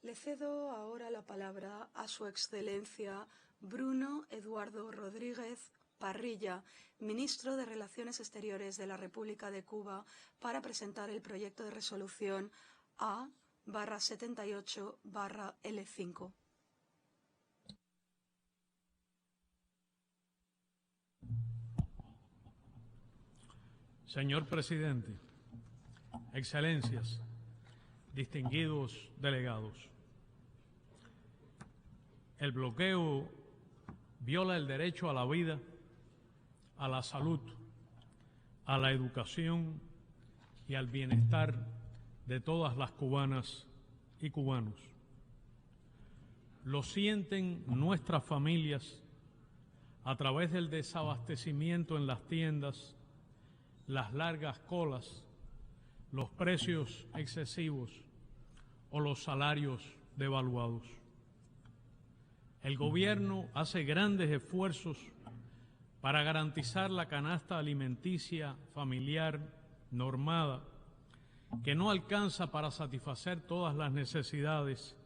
Le cedo ahora la palabra a Su Excelencia Bruno Eduardo Rodríguez Parrilla, Ministro de Relaciones Exteriores de la República de Cuba, para presentar el proyecto de resolución A/78/L5. Señor Presidente, Excelencias, distinguidos delegados, el bloqueo viola el derecho a la vida, a la salud, a la educación y al bienestar de todas las cubanas y cubanos. Lo sienten nuestras familias a través del desabastecimiento en las tiendas, las largas colas, los precios excesivos o los salarios devaluados. El gobierno hace grandes esfuerzos para garantizar la canasta alimenticia familiar normada, que no alcanza para satisfacer todas las necesidades,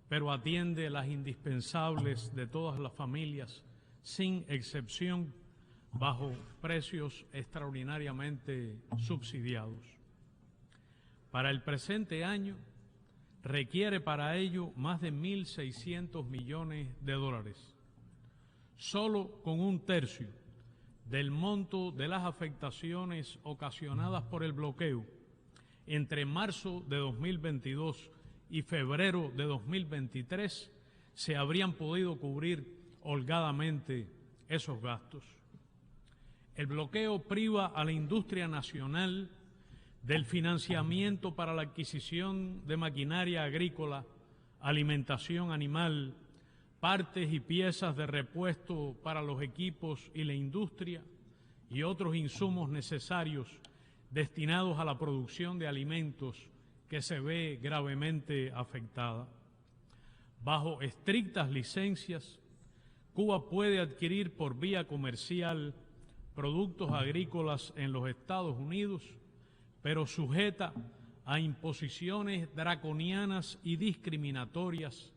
pero atiende las indispensables de todas las familias, sin excepción, bajo precios extraordinariamente subsidiados. Para el presente año, requiere para ello más de 1.600 millones de dólares. Solo con un tercio del monto de las afectaciones ocasionadas por el bloqueo entre marzo de 2022 y febrero de 2023 se habrían podido cubrir holgadamente esos gastos. El bloqueo priva a la industria nacional del financiamiento para la adquisición de maquinaria agrícola, alimentación animal, partes y piezas de repuesto para los equipos y la industria y otros insumos necesarios destinados a la producción de alimentos, que se ve gravemente afectada. Bajo estrictas licencias, Cuba puede adquirir por vía comercial productos agrícolas en los Estados Unidos, pero sujeta a imposiciones draconianas y discriminatorias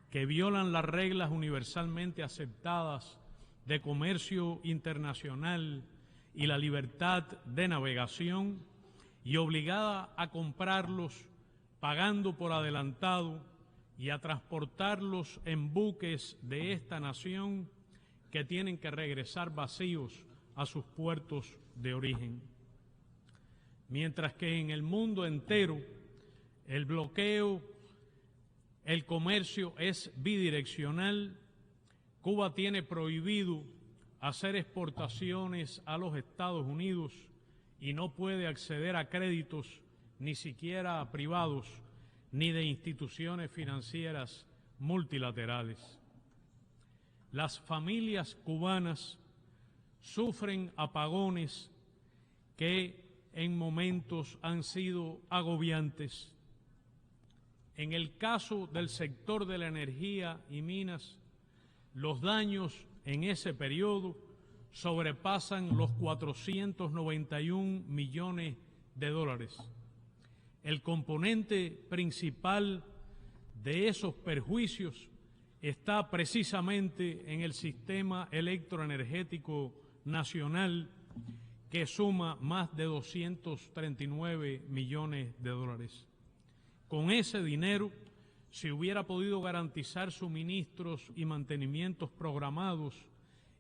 que violan las reglas universalmente aceptadas de comercio internacional y la libertad de navegación, y obligada a comprarlos pagando por adelantado y a transportarlos en buques de esta nación que tienen que regresar vacíos a sus puertos de origen. Mientras que en el mundo entero el bloqueo, el comercio es bidireccional, Cuba tiene prohibido hacer exportaciones a los Estados Unidos y no puede acceder a créditos ni siquiera privados ni de instituciones financieras multilaterales. Las familias cubanas sufren apagones que en momentos han sido agobiantes. En el caso del sector de la energía y minas, los daños en ese periodo sobrepasan los 491 millones de dólares. El componente principal de esos perjuicios está precisamente en el sistema electroenergético nacional, que suma más de 239 millones de dólares. Con ese dinero se hubiera podido garantizar suministros y mantenimientos programados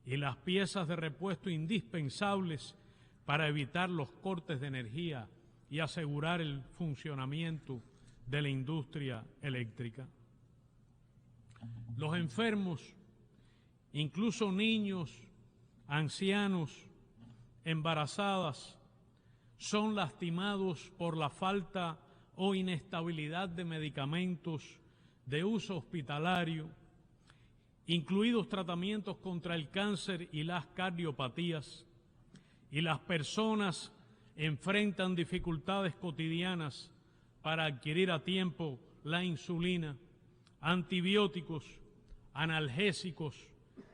y las piezas de repuesto indispensables para evitar los cortes de energía y asegurar el funcionamiento de la industria eléctrica. Los enfermos, incluso niños, ancianos, embarazadas, son lastimados por la falta o inestabilidad de medicamentos de uso hospitalario, incluidos tratamientos contra el cáncer y las cardiopatías, y las personas enfrentan dificultades cotidianas para adquirir a tiempo la insulina, antibióticos, analgésicos,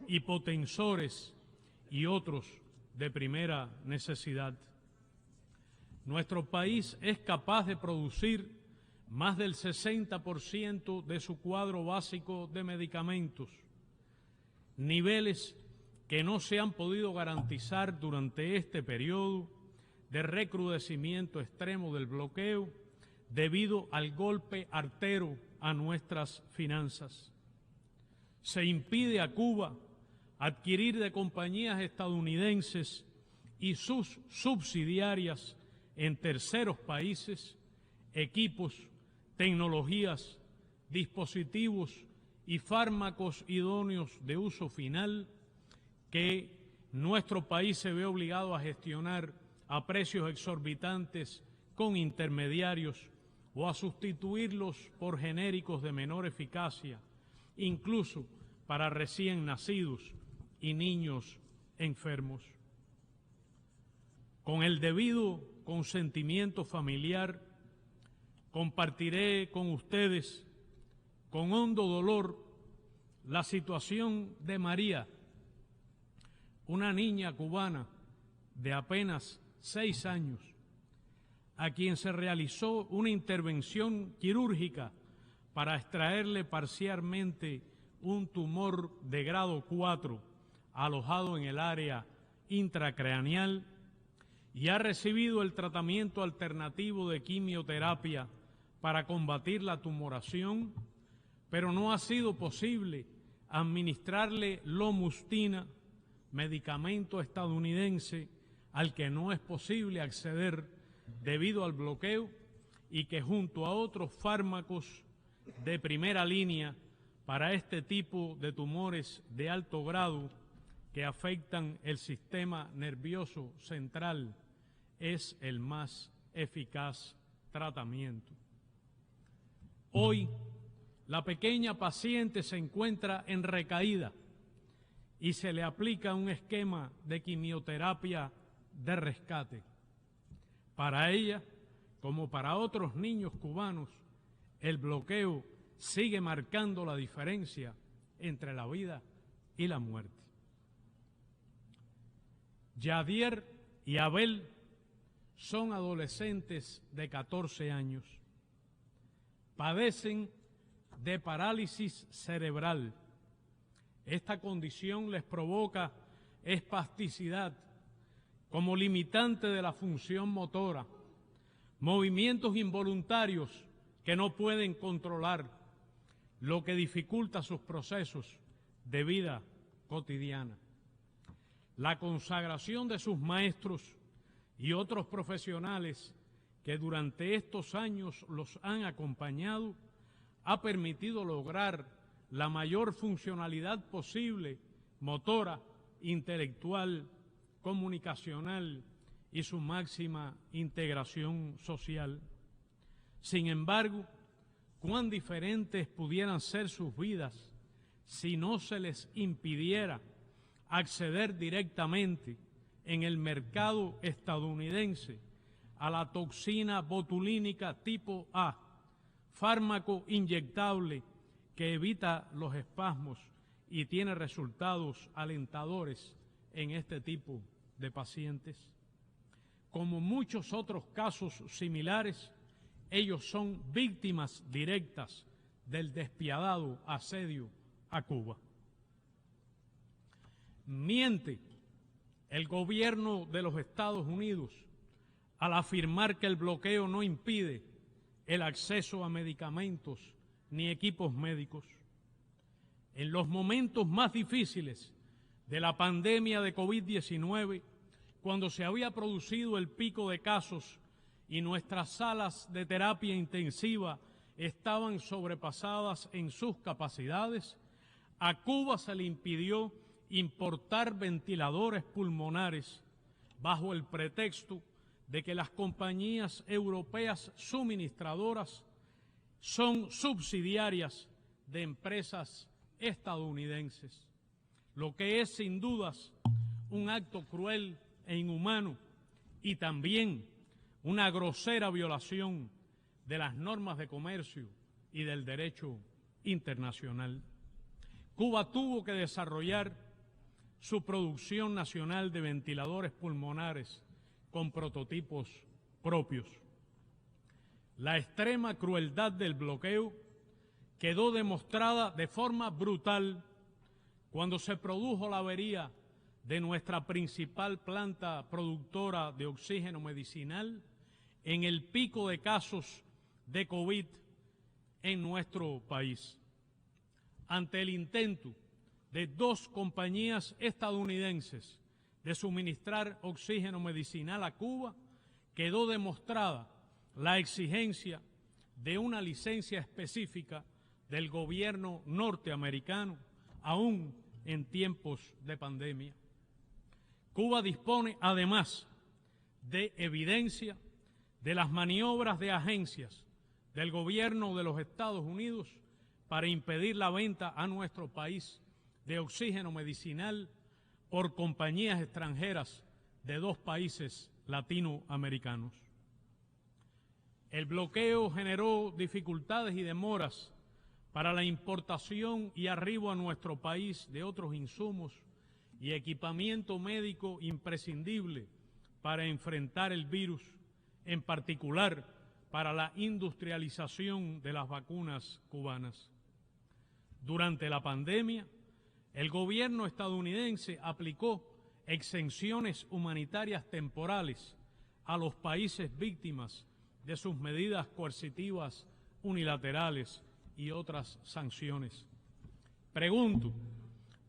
hipotensores y otros de primera necesidad. Nuestro país es capaz de producir más del 60% de su cuadro básico de medicamentos, niveles que no se han podido garantizar durante este periodo de recrudecimiento extremo del bloqueo debido al golpe artero a nuestras finanzas. Se impide a Cuba adquirir de compañías estadounidenses y sus subsidiarias en terceros países equipos, tecnologías, dispositivos y fármacos idóneos de uso final que nuestro país se ve obligado a gestionar a precios exorbitantes con intermediarios o a sustituirlos por genéricos de menor eficacia, incluso para recién nacidos y niños enfermos. Con el debido consentimiento familiar, compartiré con ustedes, con hondo dolor, la situación de María, una niña cubana de apenas 6 años, a quien se realizó una intervención quirúrgica para extraerle parcialmente un tumor de grado 4 alojado en el área intracraneal y ha recibido el tratamiento alternativo de quimioterapia para combatir la tumoración, pero no ha sido posible administrarle lomustine, medicamento estadounidense al que no es posible acceder debido al bloqueo y que junto a otros fármacos de primera línea para este tipo de tumores de alto grado que afectan el sistema nervioso central es el más eficaz tratamiento. Hoy, la pequeña paciente se encuentra en recaída y se le aplica un esquema de quimioterapia de rescate. Para ella, como para otros niños cubanos, el bloqueo sigue marcando la diferencia entre la vida y la muerte. Yadier y Abel son adolescentes de 14 años. Padecen de parálisis cerebral. Esta condición les provoca espasticidad como limitante de la función motora, movimientos involuntarios que no pueden controlar, lo que dificulta sus procesos de vida cotidiana. La consagración de sus maestros y otros profesionales que durante estos años los han acompañado ha permitido lograr la mayor funcionalidad posible, motora, intelectual, comunicacional y su máxima integración social. Sin embargo, cuán diferentes pudieran ser sus vidas si no se les impidiera acceder directamente en el mercado estadounidense a la toxina botulínica tipo A, fármaco inyectable que evita los espasmos y tiene resultados alentadores en este tipo de pacientes. Como muchos otros casos similares, ellos son víctimas directas del despiadado asedio a Cuba. Miente el gobierno de los Estados Unidos al afirmar que el bloqueo no impide el acceso a medicamentos ni equipos médicos. En los momentos más difíciles de la pandemia de COVID-19, cuando se había producido el pico de casos y nuestras salas de terapia intensiva estaban sobrepasadas en sus capacidades, a Cuba se le impidió importar ventiladores pulmonares bajo el pretexto de que las compañías europeas suministradoras son subsidiarias de empresas estadounidenses, lo que es sin dudas un acto cruel e inhumano y también una grosera violación de las normas de comercio y del derecho internacional. Cuba tuvo que desarrollar su producción nacional de ventiladores pulmonares con prototipos propios. La extrema crueldad del bloqueo quedó demostrada de forma brutal cuando se produjo la avería de nuestra principal planta productora de oxígeno medicinal en el pico de casos de COVID en nuestro país. Ante el intento de 2 compañías estadounidenses de suministrar oxígeno medicinal a Cuba, quedó demostrada la exigencia de una licencia específica del gobierno norteamericano, aún en tiempos de pandemia. Cuba dispone, además, de evidencia de las maniobras de agencias del gobierno de los Estados Unidos para impedir la venta a nuestro país de oxígeno medicinal por compañías extranjeras de 2 países latinoamericanos. El bloqueo generó dificultades y demoras para la importación y arribo a nuestro país de otros insumos y equipamiento médico imprescindible para enfrentar el virus, en particular para la industrialización de las vacunas cubanas. Durante la pandemia, el gobierno estadounidense aplicó exenciones humanitarias temporales a los países víctimas de sus medidas coercitivas unilaterales y otras sanciones. Pregunto,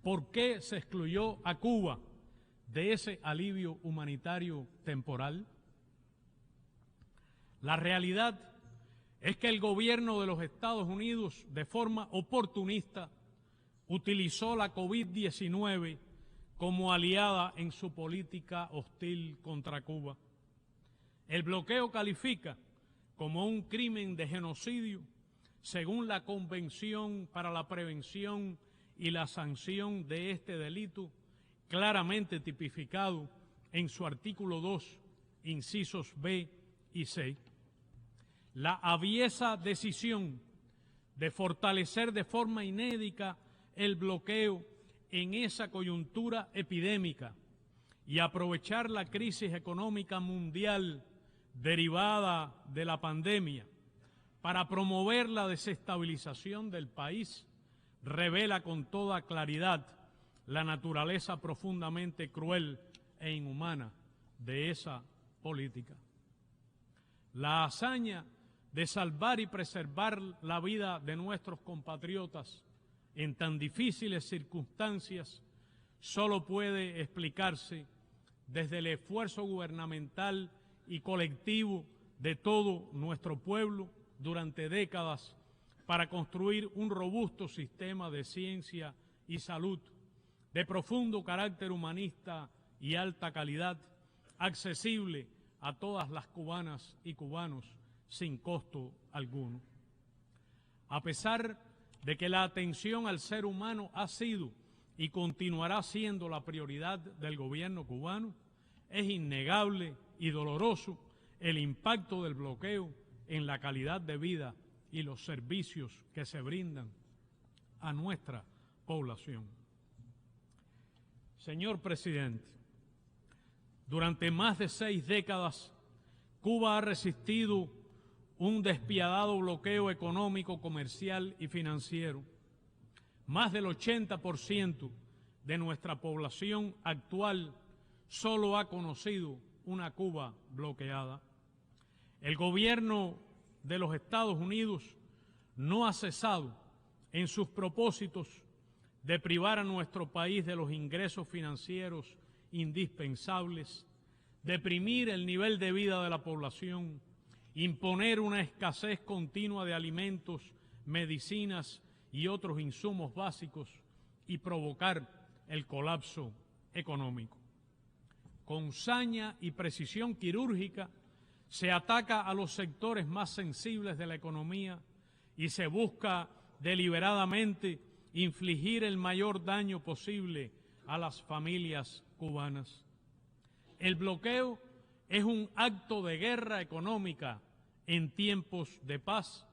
¿por qué se excluyó a Cuba de ese alivio humanitario temporal? La realidad es que el gobierno de los Estados Unidos, de forma oportunista, utilizó la COVID-19 como aliada en su política hostil contra Cuba. El bloqueo califica como un crimen de genocidio, según la Convención para la Prevención y la Sanción de este delito, claramente tipificado en su artículo 2, incisos B y C. La aviesa decisión de fortalecer de forma inédita el bloqueo en esa coyuntura epidémica y aprovechar la crisis económica mundial derivada de la pandemia para promover la desestabilización del país revela con toda claridad la naturaleza profundamente cruel e inhumana de esa política. La hazaña de salvar y preservar la vida de nuestros compatriotas en tan difíciles circunstancias solo puede explicarse desde el esfuerzo gubernamental y colectivo de todo nuestro pueblo durante décadas para construir un robusto sistema de ciencia y salud de profundo carácter humanista y alta calidad, accesible a todas las cubanas y cubanos sin costo alguno. A pesar de que la atención al ser humano ha sido y continuará siendo la prioridad del gobierno cubano, es innegable y doloroso el impacto del bloqueo en la calidad de vida y los servicios que se brindan a nuestra población. Señor presidente, durante más de 6 décadas, Cuba ha resistido un despiadado bloqueo económico, comercial y financiero. Más del 80% de nuestra población actual solo ha conocido una Cuba bloqueada. El gobierno de los Estados Unidos no ha cesado en sus propósitos de privar a nuestro país de los ingresos financieros indispensables, deprimir el nivel de vida de la población, imponer una escasez continua de alimentos, medicinas y otros insumos básicos y provocar el colapso económico. Con saña y precisión quirúrgica se ataca a los sectores más sensibles de la economía y se busca deliberadamente infligir el mayor daño posible a las familias cubanas. El bloqueo es un acto de guerra económica en tiempos de paz,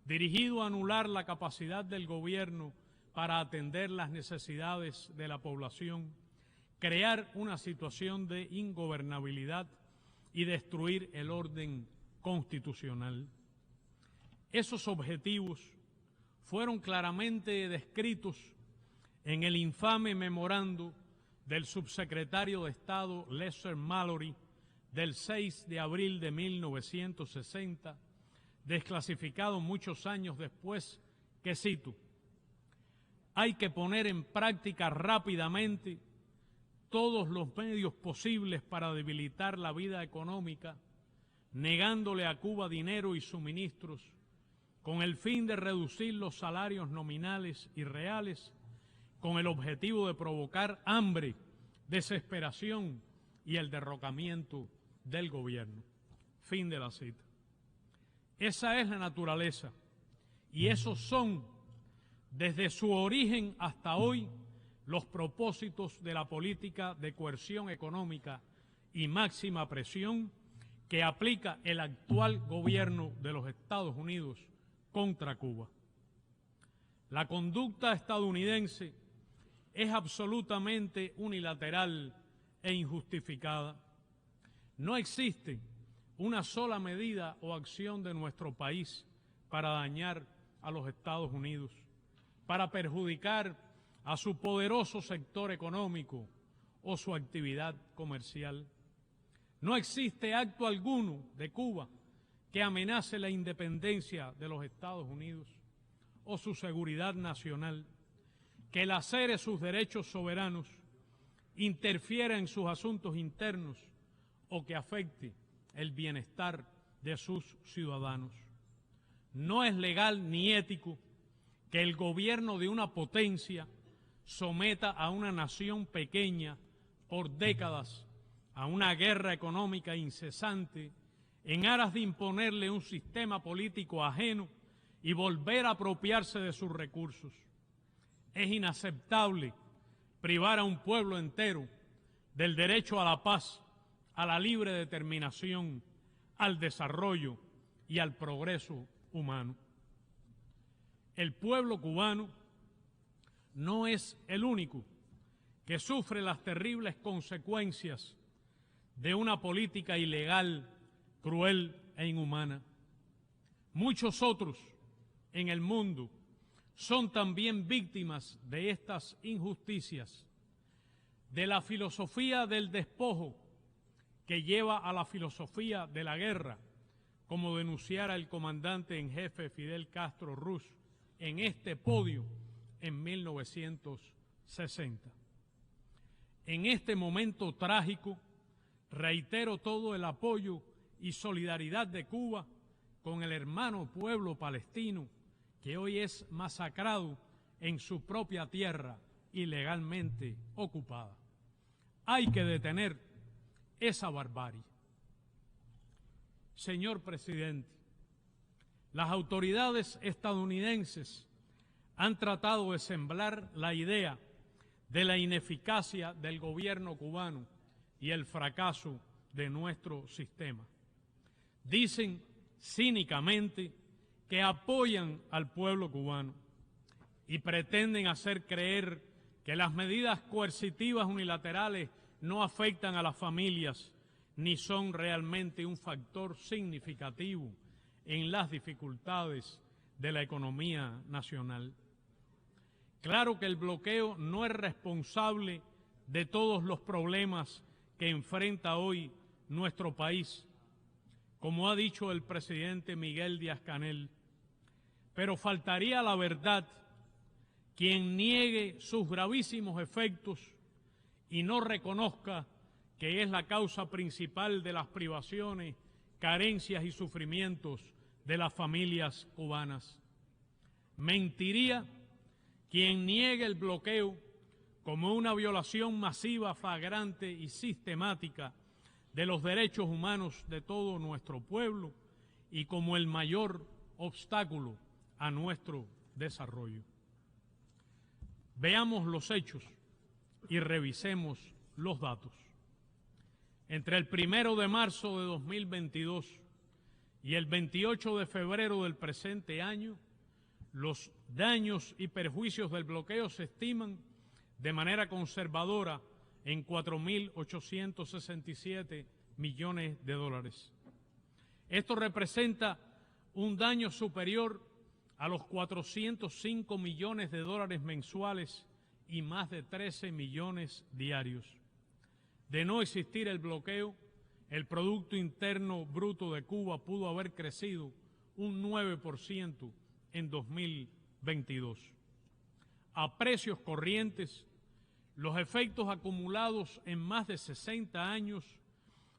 dirigido a anular la capacidad del gobierno para atender las necesidades de la población, crear una situación de ingobernabilidad y destruir el orden constitucional. Esos objetivos fueron claramente descritos en el infame memorando del subsecretario de Estado Lester Mallory del 6 de abril de 1960, desclasificado muchos años después, que cito: hay que poner en práctica rápidamente todos los medios posibles para debilitar la vida económica, negándole a Cuba dinero y suministros, con el fin de reducir los salarios nominales y reales, con el objetivo de provocar hambre, desesperación y el derrocamiento del gobierno. Fin de la cita. Esa es la naturaleza y esos son, desde su origen hasta hoy, los propósitos de la política de coerción económica y máxima presión que aplica el actual gobierno de los Estados Unidos contra Cuba. La conducta estadounidense es absolutamente unilateral e injustificada. No existe una sola medida o acción de nuestro país para dañar a los Estados Unidos, para perjudicar a su poderoso sector económico o su actividad comercial. No existe acto alguno de Cuba que amenace la independencia de los Estados Unidos o su seguridad nacional, que lacere sus derechos soberanos, interfiera en sus asuntos internos o que afecte el bienestar de sus ciudadanos. No es legal ni ético que el gobierno de una potencia someta a una nación pequeña por décadas a una guerra económica incesante en aras de imponerle un sistema político ajeno y volver a apropiarse de sus recursos. Es inaceptable privar a un pueblo entero del derecho a la paz, a la libre determinación, al desarrollo y al progreso humano. El pueblo cubano no es el único que sufre las terribles consecuencias de una política ilegal, cruel e inhumana. Muchos otros en el mundo son también víctimas de estas injusticias, de la filosofía del despojo que lleva a la filosofía de la guerra, como denunciara el comandante en jefe Fidel Castro Ruz en este podio en 1960. En este momento trágico, reitero todo el apoyo y solidaridad de Cuba con el hermano pueblo palestino que hoy es masacrado en su propia tierra ilegalmente ocupada. Hay que detener esa barbarie. Señor presidente, las autoridades estadounidenses han tratado de sembrar la idea de la ineficacia del gobierno cubano y el fracaso de nuestro sistema. Dicen cínicamente que apoyan al pueblo cubano y pretenden hacer creer que las medidas coercitivas unilaterales no afectan a las familias ni son realmente un factor significativo en las dificultades de la economía nacional. Claro que el bloqueo no es responsable de todos los problemas que enfrenta hoy nuestro país, como ha dicho el presidente Miguel Díaz-Canel, pero faltaría la verdad quien niegue sus gravísimos efectos y no reconozca que es la causa principal de las privaciones, carencias y sufrimientos de las familias cubanas. Mentiría quien niegue el bloqueo como una violación masiva, flagrante y sistemática de los derechos humanos de todo nuestro pueblo y como el mayor obstáculo a nuestro desarrollo. Veamos los hechos y revisemos los datos. Entre el 1 de marzo de 2022 y el 28 de febrero del presente año, los daños y perjuicios del bloqueo se estiman de manera conservadora en 4.867 millones de dólares. Esto representa un daño superior a los 405 millones de dólares mensuales y más de 13 millones diarios. De no existir el bloqueo, el Producto Interno Bruto de Cuba pudo haber crecido un 9% en 2022. A precios corrientes, los efectos acumulados en más de 60 años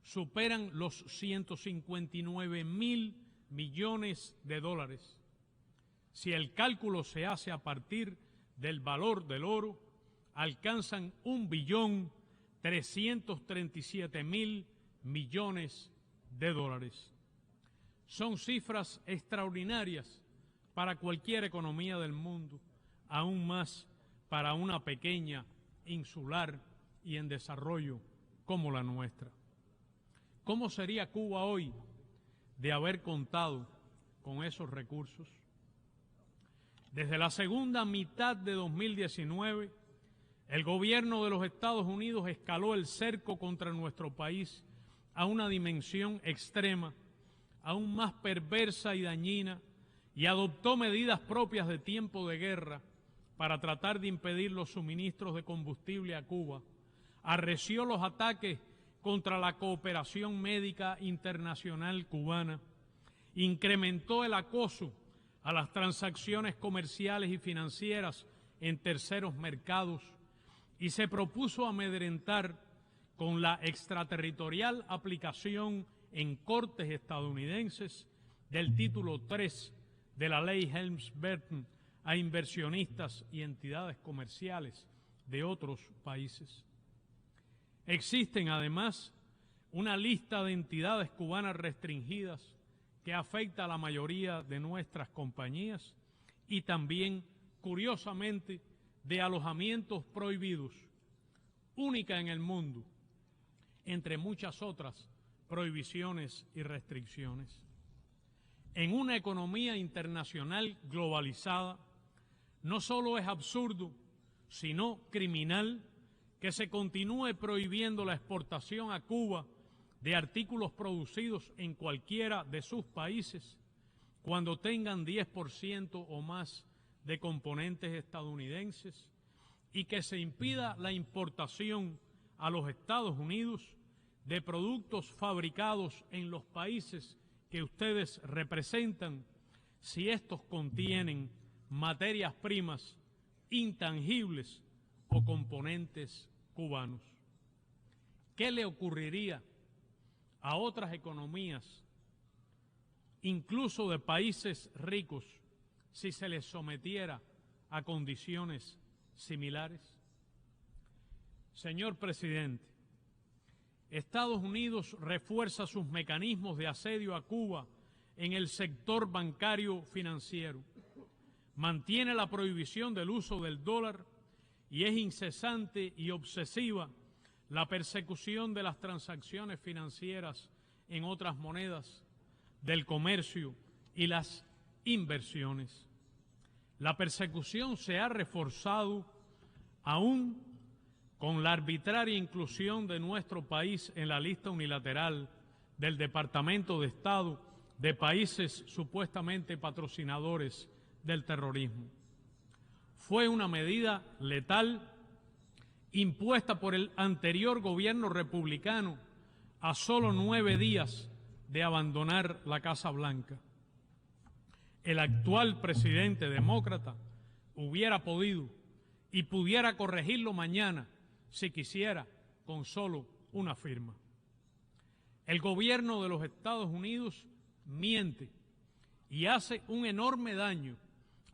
superan los 159.000 millones de dólares. Si el cálculo se hace a partir del valor del oro, alcanzan 1.337.000 millones de dólares. Son cifras extraordinarias para cualquier economía del mundo, aún más para una pequeña, insular y en desarrollo como la nuestra. ¿Cómo sería Cuba hoy de haber contado con esos recursos? Desde la segunda mitad de 2019, el gobierno de los Estados Unidos escaló el cerco contra nuestro país a una dimensión extrema, aún más perversa y dañina, y adoptó medidas propias de tiempo de guerra para tratar de impedir los suministros de combustible a Cuba, arreció los ataques contra la cooperación médica internacional cubana, incrementó el acoso a las transacciones comerciales y financieras en terceros mercados y se propuso amedrentar con la extraterritorial aplicación en cortes estadounidenses del título 3 de la ley Helms-Burton a inversionistas y entidades comerciales de otros países. Existen además una lista de entidades cubanas restringidas que afecta a la mayoría de nuestras compañías y también, curiosamente, de alojamientos prohibidos, única en el mundo, entre muchas otras prohibiciones y restricciones. En una economía internacional globalizada, no solo es absurdo, sino criminal que se continúe prohibiendo la exportación a Cuba de artículos producidos en cualquiera de sus países cuando tengan 10% o más de componentes estadounidenses y que se impida la importación a los Estados Unidos de productos fabricados en los países que ustedes representan si estos contienen materias primas intangibles o componentes cubanos. ¿Qué le ocurriría a otras economías, incluso de países ricos, si se les sometiera a condiciones similares? Señor presidente, Estados Unidos refuerza sus mecanismos de asedio a Cuba en el sector bancario financiero, mantiene la prohibición del uso del dólar y es incesante y obsesiva la persecución de las transacciones financieras en otras monedas, del comercio y las inversiones. La persecución se ha reforzado aún con la arbitraria inclusión de nuestro país en la lista unilateral del Departamento de Estado de países supuestamente patrocinadores del terrorismo. Fue una medida letal impuesta por el anterior gobierno republicano a solo 9 días de abandonar la Casa Blanca. El actual presidente demócrata hubiera podido y pudiera corregirlo mañana si quisiera con solo una firma. El gobierno de los Estados Unidos miente y hace un enorme daño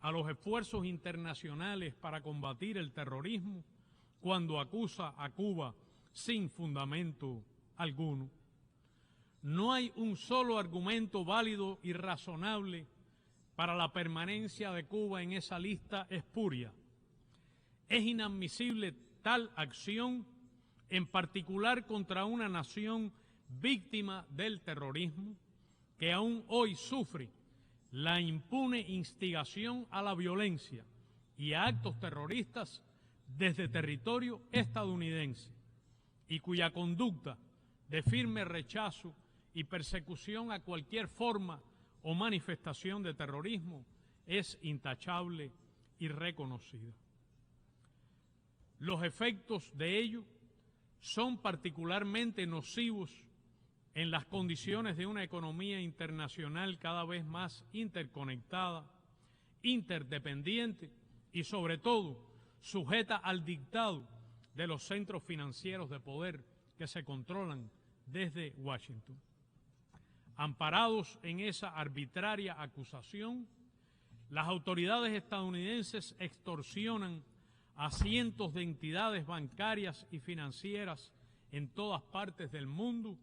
a los esfuerzos internacionales para combatir el terrorismo cuando acusa a Cuba sin fundamento alguno. No hay un solo argumento válido y razonable para la permanencia de Cuba en esa lista espuria. Es inadmisible tal acción, en particular contra una nación víctima del terrorismo, que aún hoy sufre la impune instigación a la violencia y a actos terroristas desde territorio estadounidense y cuya conducta de firme rechazo y persecución a cualquier forma o manifestación de terrorismo es intachable y reconocida. Los efectos de ello son particularmente nocivos en las condiciones de una economía internacional cada vez más interconectada, interdependiente y, sobre todo, sujeta al dictado de los centros financieros de poder que se controlan desde Washington. Amparados en esa arbitraria acusación, las autoridades estadounidenses extorsionan a cientos de entidades bancarias y financieras en todas partes del mundo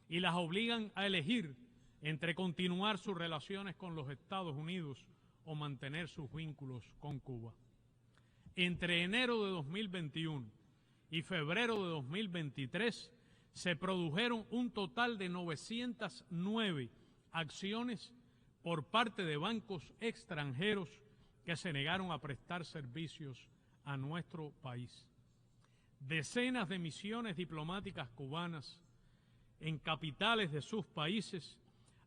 y las obligan a elegir entre continuar sus relaciones con los Estados Unidos o mantener sus vínculos con Cuba. Entre enero de 2021 y febrero de 2023 se produjeron un total de 909 acciones por parte de bancos extranjeros que se negaron a prestar servicios a nuestro país. Decenas de misiones diplomáticas cubanas en capitales de sus países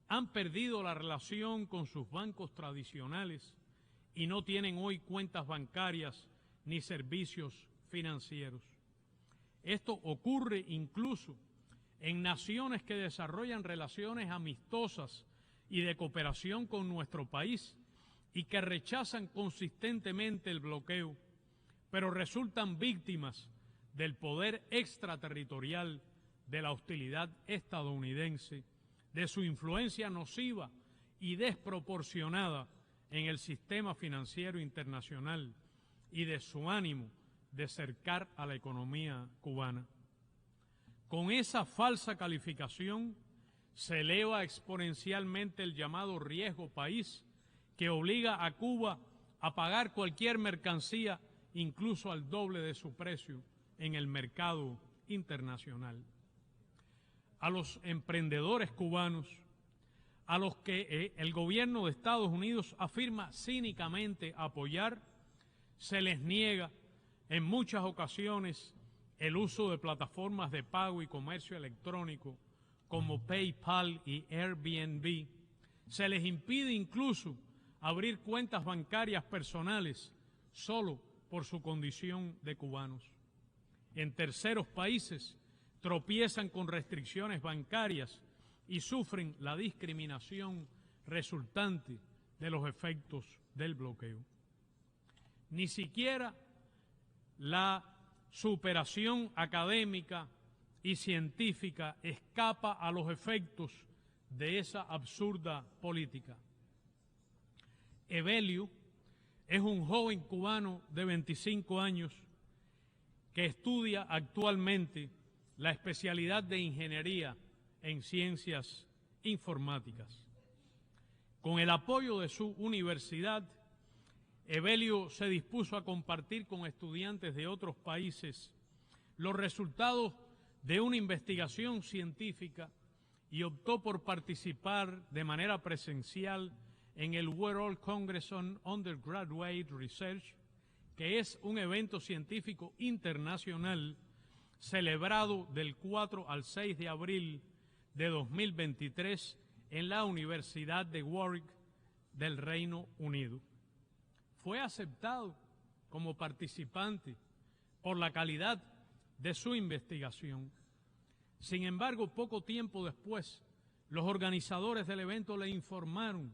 han perdido la relación con sus bancos tradicionales y no tienen hoy cuentas bancarias ni servicios financieros. Esto ocurre incluso en naciones que desarrollan relaciones amistosas y de cooperación con nuestro país y que rechazan consistentemente el bloqueo, pero resultan víctimas del poder extraterritorial de la hostilidad estadounidense, de su influencia nociva y desproporcionada en el sistema financiero internacional y de su ánimo de cercar a la economía cubana. Con esa falsa calificación se eleva exponencialmente el llamado riesgo país que obliga a Cuba a pagar cualquier mercancía incluso al doble de su precio en el mercado internacional. A los emprendedores cubanos, a los que el gobierno de Estados Unidos afirma cínicamente apoyar, se les niega en muchas ocasiones el uso de plataformas de pago y comercio electrónico como PayPal y Airbnb. Se les impide incluso abrir cuentas bancarias personales solo por su condición de cubanos. En terceros países tropiezan con restricciones bancarias y sufren la discriminación resultante de los efectos del bloqueo. Ni siquiera la superación académica y científica escapa a los efectos de esa absurda política. Evelio es un joven cubano de 25 años que estudia actualmente la especialidad de Ingeniería en Ciencias Informáticas. Con el apoyo de su universidad, Evelio se dispuso a compartir con estudiantes de otros países los resultados de una investigación científica y optó por participar de manera presencial en el World Congress on Undergraduate Research, que es un evento científico internacional celebrado del 4 al 6 de abril de 2023 en la Universidad de Warwick del Reino Unido. Fue aceptado como participante por la calidad de su investigación. Sin embargo, poco tiempo después, los organizadores del evento le informaron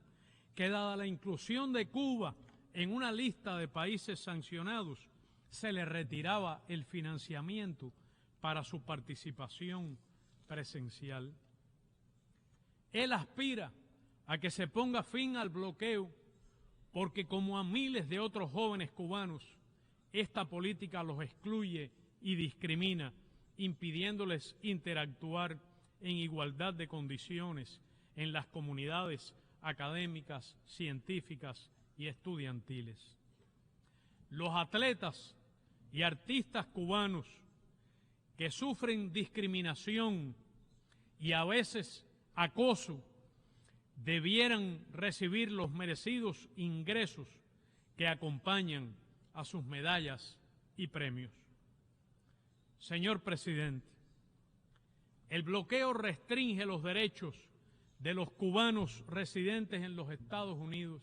que, dada la inclusión de Cuba en una lista de países sancionados, se le retiraba el financiamiento para su participación presencial. Él aspira a que se ponga fin al bloqueo porque, como a miles de otros jóvenes cubanos, esta política los excluye y discrimina, impidiéndoles interactuar en igualdad de condiciones en las comunidades académicas, científicas y estudiantiles. Los atletas y artistas cubanos que sufren discriminación y a veces acoso debieran recibir los merecidos ingresos que acompañan a sus medallas y premios. Señor presidente, el bloqueo restringe los derechos de los cubanos residentes en los Estados Unidos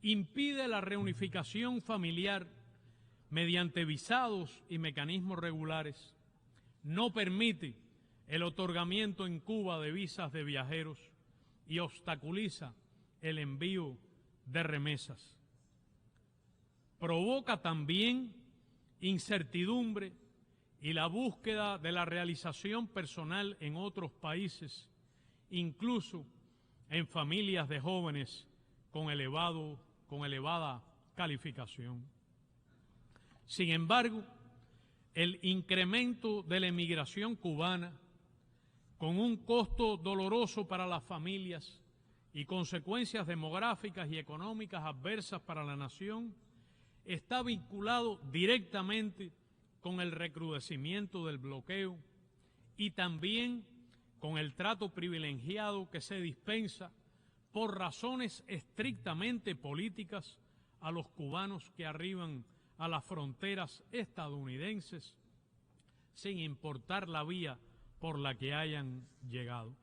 impide la reunificación familiar mediante visados y mecanismos regulares, no permite el otorgamiento en Cuba de visas de viajeros y obstaculiza el envío de remesas. Provoca también incertidumbre y la búsqueda de la realización personal en otros países, incluso en familias de jóvenes con elevada calificación. Sin embargo, el incremento de la emigración cubana, con un costo doloroso para las familias y consecuencias demográficas y económicas adversas para la nación, está vinculado directamente con el recrudecimiento del bloqueo y también con el trato privilegiado que se dispensa por razones estrictamente políticas a los cubanos que arriban a las fronteras estadounidenses, sin importar la vía por la que hayan llegado.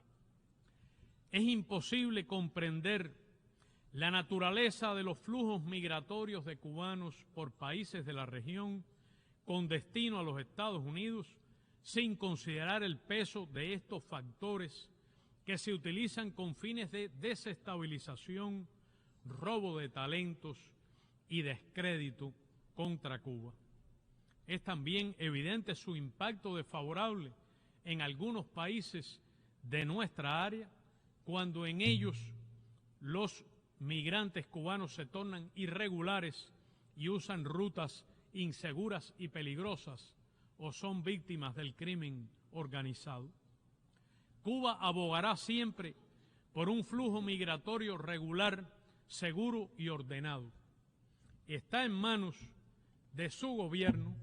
Es imposible comprender la naturaleza de los flujos migratorios de cubanos por países de la región con destino a los Estados Unidos sin considerar el peso de estos factores que se utilizan con fines de desestabilización, robo de talentos y descrédito contra Cuba. Es también evidente su impacto desfavorable en algunos países de nuestra área, cuando en ellos los migrantes cubanos se tornan irregulares y usan rutas inseguras y peligrosas o son víctimas del crimen organizado. Cuba abogará siempre por un flujo migratorio regular, seguro y ordenado. Está en manos de su gobierno,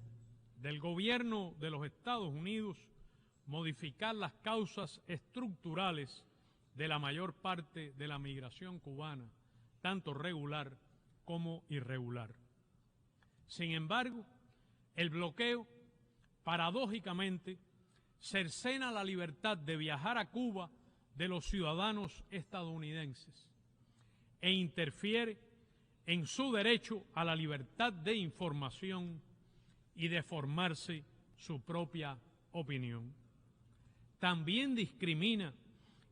del gobierno de los Estados Unidos, modificar las causas estructurales de la mayor parte de la migración cubana, tanto regular como irregular. Sin embargo, el bloqueo, paradójicamente, cercena la libertad de viajar a Cuba de los ciudadanos estadounidenses e interfiere en su derecho a la libertad de información y de formarse su propia opinión. También discrimina,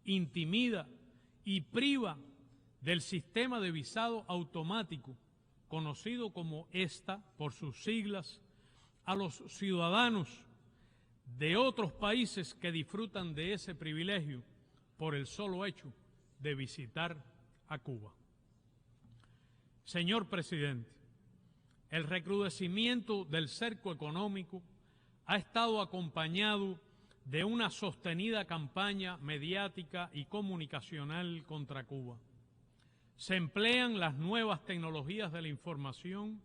intimida y priva del sistema de visado automático, conocido como ESTA por sus siglas, a los ciudadanos de otros países que disfrutan de ese privilegio por el solo hecho de visitar a Cuba. Señor presidente, el recrudecimiento del cerco económico ha estado acompañado de una sostenida campaña mediática y comunicacional contra Cuba. Se emplean las nuevas tecnologías de la información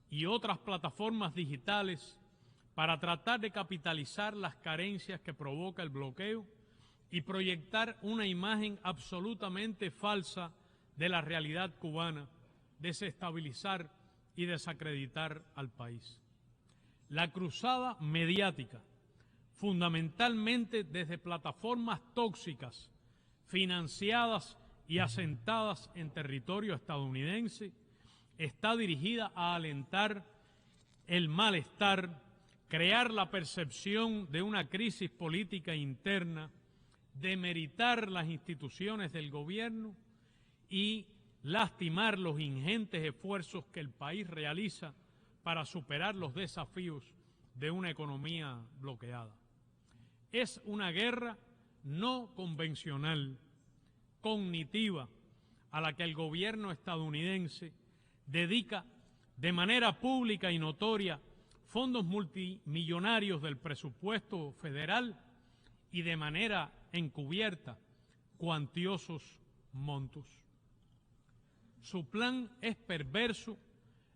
y otras plataformas digitales para tratar de capitalizar las carencias que provoca el bloqueo y proyectar una imagen absolutamente falsa de la realidad cubana, desestabilizar y desacreditar al país. La cruzada mediática, fundamentalmente desde plataformas tóxicas, financiadas y asentadas en territorio estadounidense, está dirigida a alentar el malestar, crear la percepción de una crisis política interna, demeritar las instituciones del gobierno y lastimar los ingentes esfuerzos que el país realiza para superar los desafíos de una economía bloqueada. Es una guerra no convencional, cognitiva, a la que el gobierno estadounidense dedica de manera pública y notoria fondos multimillonarios del presupuesto federal y de manera encubierta cuantiosos montos. Su plan es perverso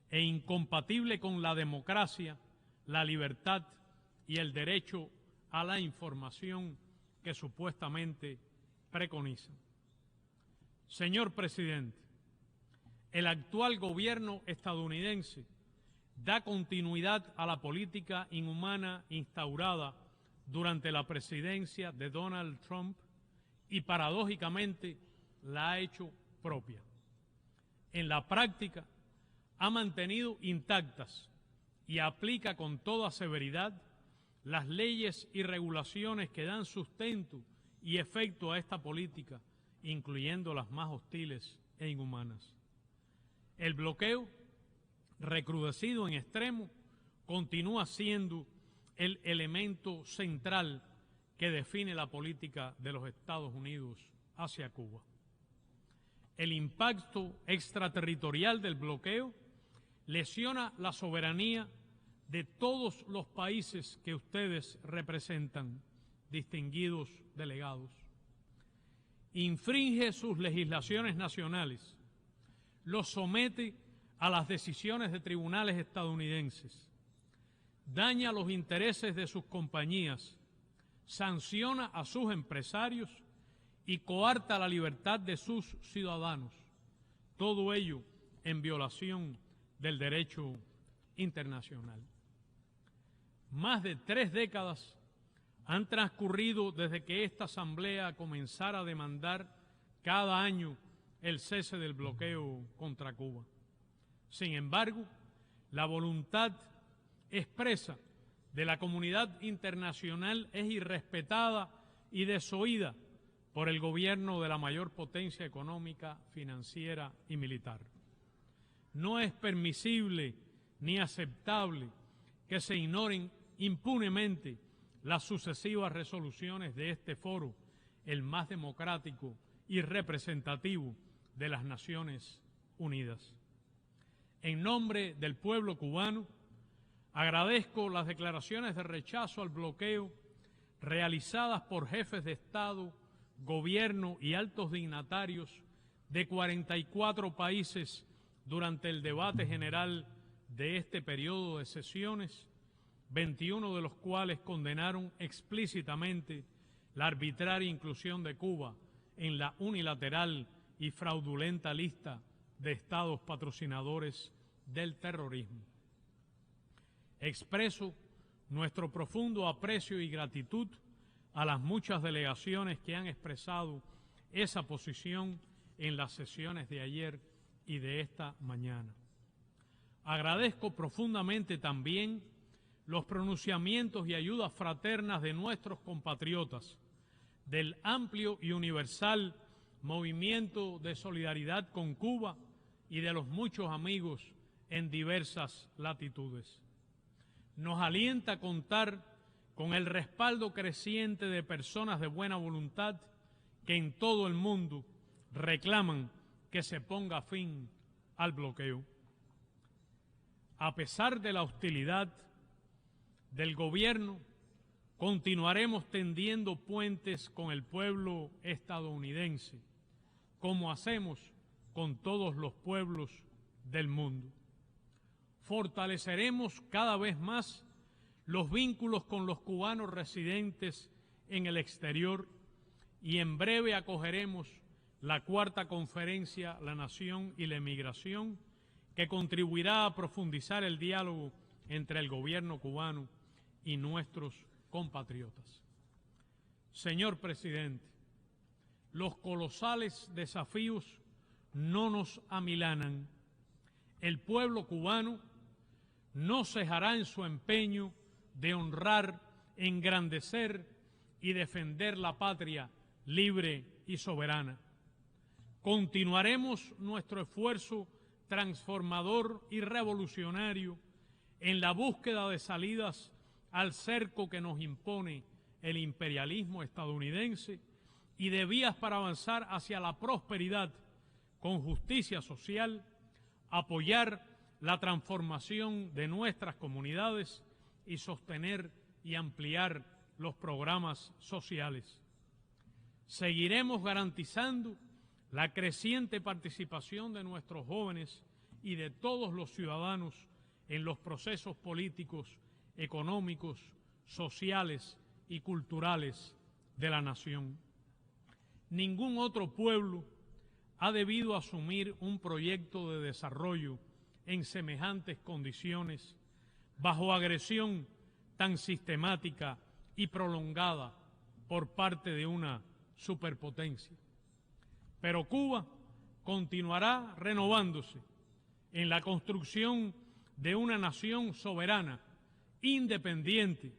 e incompatible con la democracia, la libertad y el derecho a la información que supuestamente preconizan. Señor presidente, el actual gobierno estadounidense da continuidad a la política inhumana instaurada durante la presidencia de Donald Trump y paradójicamente la ha hecho propia. En la práctica ha mantenido intactas y aplica con toda severidad las leyes y regulaciones que dan sustento y efecto a esta política, incluyendo las más hostiles e inhumanas. El bloqueo, recrudecido en extremo, continúa siendo el elemento central que define la política de los Estados Unidos hacia Cuba. El impacto extraterritorial del bloqueo lesiona la soberanía de todos los países que ustedes representan, distinguidos delegados. Infringe sus legislaciones nacionales, los somete a las decisiones de tribunales estadounidenses, daña los intereses de sus compañías, sanciona a sus empresarios y coarta la libertad de sus ciudadanos, todo ello en violación del derecho internacional. Más de 3 décadas han transcurrido desde que esta Asamblea comenzara a demandar cada año el cese del bloqueo contra Cuba. Sin embargo, la voluntad expresa de la comunidad internacional es irrespetada y desoída por el gobierno de la mayor potencia económica, financiera y militar. No es permisible ni aceptable que se ignoren impunemente las sucesivas resoluciones de este foro, el más democrático y representativo de las Naciones Unidas. En nombre del pueblo cubano, agradezco las declaraciones de rechazo al bloqueo realizadas por jefes de Estado, gobierno y altos dignatarios de 44 países durante el debate general de este periodo de sesiones, 21 de los cuales condenaron explícitamente la arbitraria inclusión de Cuba en la unilateral y fraudulenta lista de estados patrocinadores del terrorismo. Expreso nuestro profundo aprecio y gratitud a las muchas delegaciones que han expresado esa posición en las sesiones de ayer y de esta mañana. Agradezco profundamente también los pronunciamientos y ayudas fraternas de nuestros compatriotas, del amplio y universal movimiento de solidaridad con Cuba y de los muchos amigos en diversas latitudes. Nos alienta contar con el respaldo creciente de personas de buena voluntad que en todo el mundo reclaman que se ponga fin al bloqueo. A pesar de la hostilidad del gobierno, continuaremos tendiendo puentes con el pueblo estadounidense, como hacemos con todos los pueblos del mundo. Fortaleceremos cada vez más los vínculos con los cubanos residentes en el exterior y en breve acogeremos la 4ª Conferencia La Nación y la Emigración, que contribuirá a profundizar el diálogo entre el gobierno cubano y nuestros compatriotas. Señor presidente, los colosales desafíos no nos amilanan. El pueblo cubano no cejará en su empeño de honrar, engrandecer y defender la patria libre y soberana. Continuaremos nuestro esfuerzo transformador y revolucionario en la búsqueda de salidas al cerco que nos impone el imperialismo estadounidense y de vías para avanzar hacia la prosperidad con justicia social, apoyar la transformación de nuestras comunidades y sostener y ampliar los programas sociales. Seguiremos garantizando la creciente participación de nuestros jóvenes y de todos los ciudadanos en los procesos políticos, económicos, sociales y culturales de la nación. Ningún otro pueblo ha debido asumir un proyecto de desarrollo en semejantes condiciones, bajo agresión tan sistemática y prolongada por parte de una superpotencia. Pero Cuba continuará renovándose en la construcción de una nación soberana, independiente,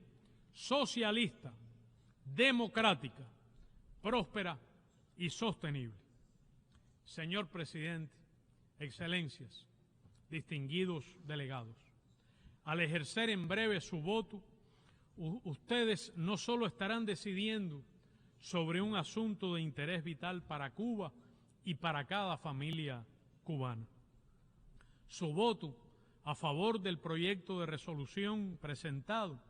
socialista, democrática, próspera y sostenible. Señor presidente, excelencias, distinguidos delegados, al ejercer en breve su voto, ustedes no solo estarán decidiendo sobre un asunto de interés vital para Cuba y para cada familia cubana. Su voto a favor del proyecto de resolución presentado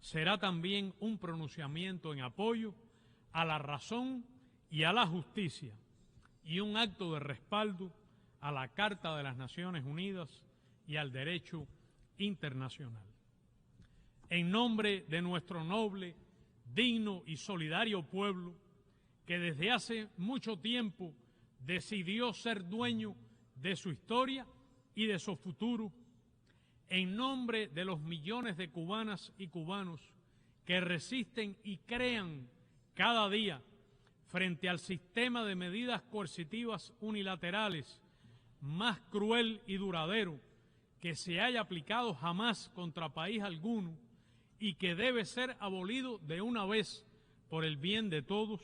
será también un pronunciamiento en apoyo a la razón y a la justicia y un acto de respaldo a la Carta de las Naciones Unidas y al derecho internacional. En nombre de nuestro noble, digno y solidario pueblo, que desde hace mucho tiempo decidió ser dueño de su historia y de su futuro, en nombre de los millones de cubanas y cubanos que resisten y crean cada día frente al sistema de medidas coercitivas unilaterales más cruel y duradero que se haya aplicado jamás contra país alguno y que debe ser abolido de una vez por el bien de todos,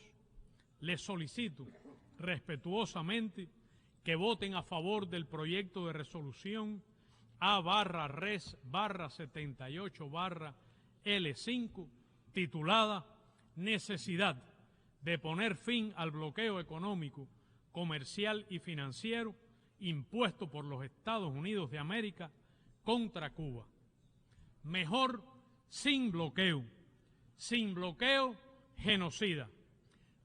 les solicito respetuosamente que voten a favor del proyecto de resolución A/Res/78/L5 titulada Necesidad de poner fin al bloqueo económico, comercial y financiero impuesto por los Estados Unidos de América contra Cuba. Mejor sin bloqueo genocida.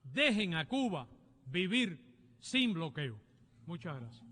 Dejen a Cuba vivir sin bloqueo. Muchas gracias.